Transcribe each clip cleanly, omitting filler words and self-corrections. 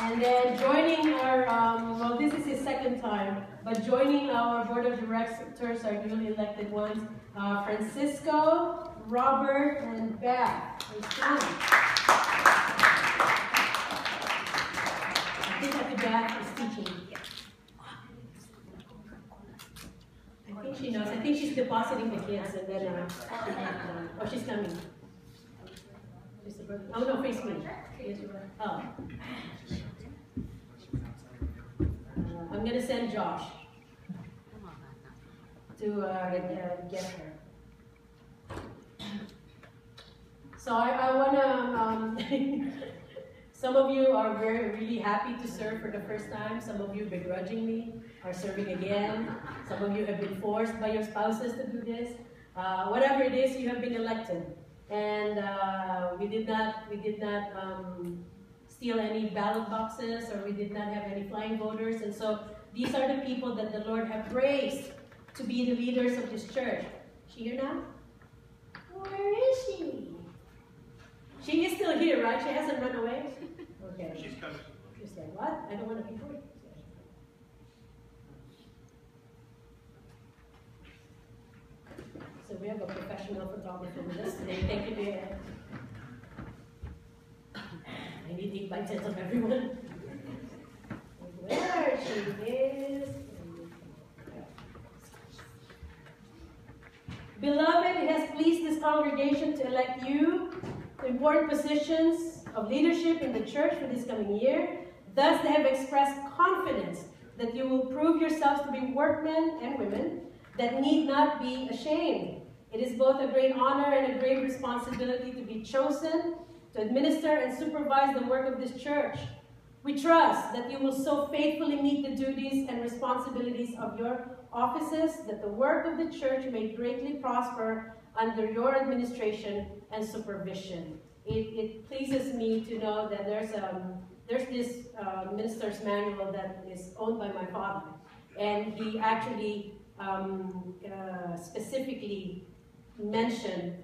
And then joining our, well, this is his second time, but joining our board of directors, our newly elected ones, Francisco, Robert, and Beth. I think that Beth is teaching. I think she knows. I think she's depositing the kids, and then, oh, she's coming. Oh no, face me. Oh. I'm gonna send Josh to get her. So I wanna. Some of you are really happy to serve for the first time. Some of you begrudgingly are serving again. Some of you have been forced by your spouses to do this. Whatever it is, you have been elected. And we did not steal any ballot boxes, or we did not have any flying voters. And so these are the people that the Lord have raised to be the leaders of this church. Is she here now? Where is she? She is still here, right? She hasn't run away? Okay. She's coming. She's like, what? I don't want to be heard. So we have a professional photographer with us today. Thank you, dear. I need 8 by 10s of everyone. Where she is. Beloved, it has pleased this congregation to elect you to important positions of leadership in the church for this coming year. Thus, they have expressed confidence that you will prove yourselves to be workmen and women that need not be ashamed. It is both a great honor and a great responsibility to be chosen to administer and supervise the work of this church. We trust that you will so faithfully meet the duties and responsibilities of your offices that the work of the church may greatly prosper under your administration and supervision. It pleases me to know that there's this minister's manual that is owned by my father, and he actually specifically mentioned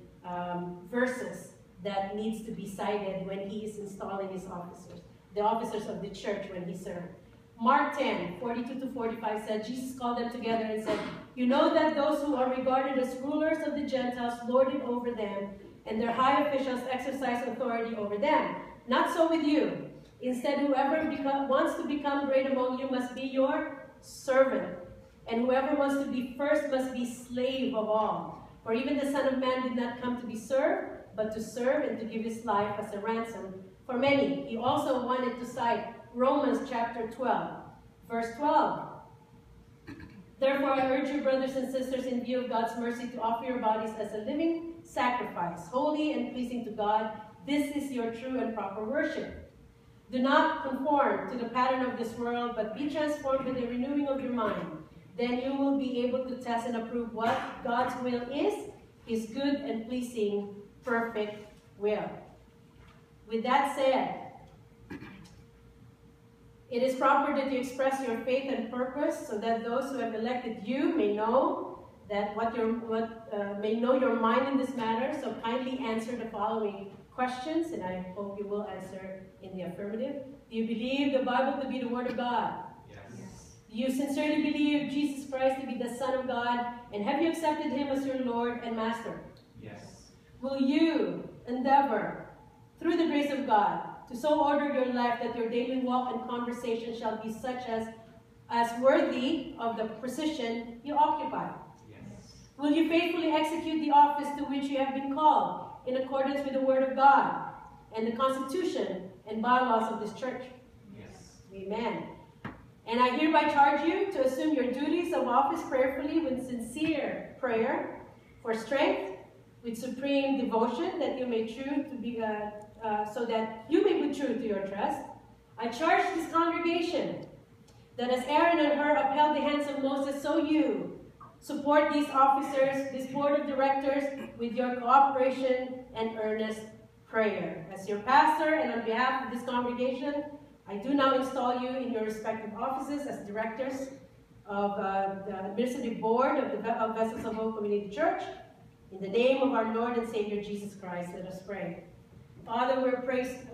verses that needs to be cited when he is installing his officers, the officers of the church when he served. Mark 10, 42 to 45 said, Jesus called them together and said, you know that those who are regarded as rulers of the Gentiles lord it over them, and their high officials exercise authority over them. Not so with you. Instead, whoever wants to become great among you must be your servant, and whoever wants to be first must be slave of all. For even the Son of Man did not come to be served, but to serve and to give his life as a ransom for many. He also wanted to cite Romans chapter 12, verse 12. Therefore, I urge you, brothers and sisters, in view of God's mercy, to offer your bodies as a living sacrifice, holy and pleasing to God. This is your true and proper worship. Do not conform to the pattern of this world, but be transformed by the renewing of your mind. Then you will be able to test and approve what God's will is, his good and pleasing, perfect will. With that said, it is proper that you express your faith and purpose so that those who have elected you may know that may know your mind in this matter. So kindly answer the following questions, and I hope you will answer in the affirmative. Do you believe the Bible to be the Word of God? Yes. Do you sincerely believe Jesus Christ to be the Son of God, and have you accepted him as your Lord and Master? Yes. Will you endeavor, through the grace of God, to so order your life that your daily walk and conversation shall be such as worthy of the position you occupy? Yes. Will you faithfully execute the office to which you have been called in accordance with the Word of God and the Constitution and bylaws of this church? Yes. Amen. And I hereby charge you to assume your duties of office prayerfully with sincere prayer for strength, with supreme devotion, that you may true to be so that you may be true to your trust. I charge this congregation that as Aaron and Hur upheld the hands of Moses, so you support these officers, this board of directors, with your cooperation and earnest prayer. As your pastor and on behalf of this congregation, I do now install you in your respective offices as directors of the administrative board of Vessels of Hope Community Church. In the name of our Lord and Savior Jesus Christ, let us pray. Father,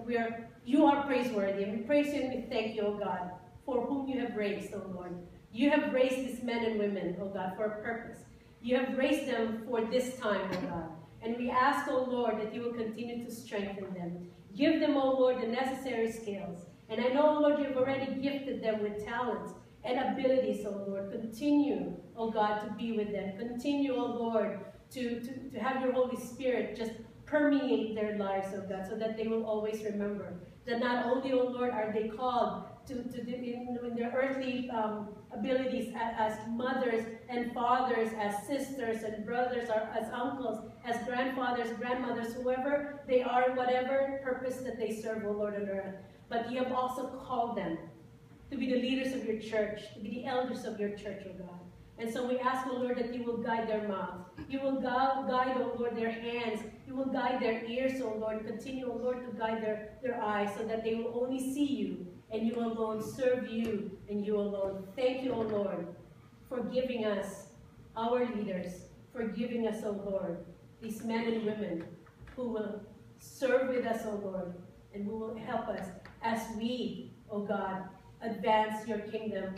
we are You are praiseworthy, and we praise you and we thank you, O God, for whom you have raised, O Lord. You have raised these men and women, O God, for a purpose. You have raised them for this time, O God. And we ask, O Lord, that you will continue to strengthen them. Give them, O Lord, the necessary skills. And I know, O Lord, you've already gifted them with talents and abilities, O Lord. Continue, O God, to be with them. Continue, O Lord, to have your Holy Spirit just permeate their lives, O God, so that they will always remember that not only, O Lord, are they called in their earthly abilities as mothers and fathers, as sisters and brothers, or as uncles, as grandfathers, grandmothers, whoever they are, whatever purpose that they serve, O Lord, on earth. But you have also called them to be the leaders of your church, to be the elders of your church, O God. And so we ask, O Lord, that you will guide their mouth. You will guide, O Lord, their hands. You will guide their ears, O Lord. Continue, O Lord, to guide their eyes so that they will only see you and you alone, serve you and you alone. Thank you, O Lord, for giving us our leaders, for giving us, O Lord, these men and women who will serve with us, O Lord, and who will help us as we, O God, advance your kingdom.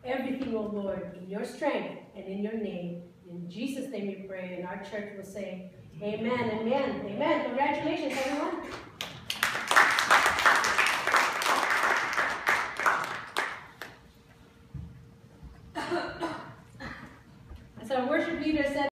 Everything, O Lord, in your strength and in your name. In Jesus' name we pray, and our church will say, amen, amen, amen. Congratulations, everyone.